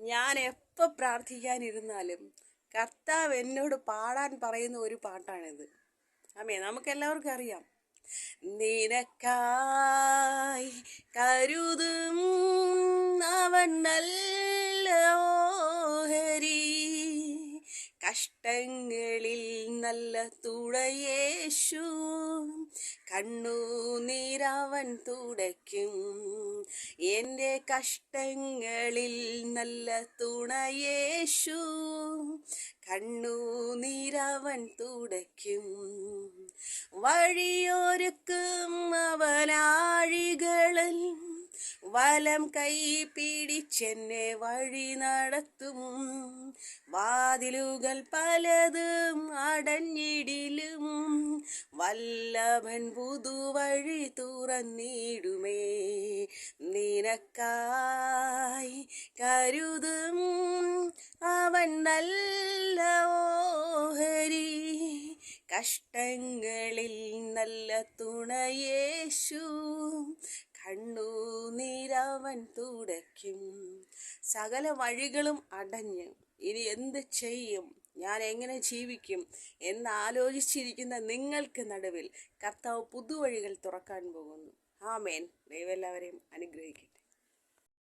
ഞാൻ എപ്പോൾ പ്രാർത്ഥിക്കാനിരുന്നാലും കർത്താവ് എന്നോട് പാടാൻ പറയുന്ന ഒരു പാട്ടാണിത്. നമുക്കെല്ലാവർക്കും അറിയാം. നിനക്കായി കരുതും അവൻ നല്ല ഓഹരി, കഷ്ടങ്ങളിൽ നല്ല തുണയേശു, കണ്ണുനീരവൻ തുടയ്ക്കും. എൻ്റെ കഷ്ടങ്ങളിൽ നല്ല തുണയേശു, കണ്ണുനീരവൻ തുടയ്ക്കും. വഴിയൊരുക്കും അവനാഴികളിൽ, വലം കൈ പിടിച്ചെന്നെ വഴി നടത്തും. വാതിലുകൾ പലതും അടഞ്ഞിടിലും, വല്ലഭൻ പുതുവഴി തുറന്നിടുമേ. നിനക്കായി കരുതും അവൻ നല്ല ഓഹരി, കഷ്ടങ്ങളിൽ നല്ല തുണയേശു, കണ്ണുനീരവൻ തുടയ്ക്കും. സകല വഴികളും അടഞ്ഞ് ഇനി എന്ത് ചെയ്യും, ഞാൻ എങ്ങനെ ജീവിക്കും എന്നാലോചിച്ചിരിക്കുന്ന നിങ്ങൾക്ക് നടുവിൽ കർത്താവ് പുതുവഴികൾ തുറക്കാൻ പോകുന്നു. ആമേൻ. ദൈവം എല്ലാവരെയും അനുഗ്രഹിക്കും.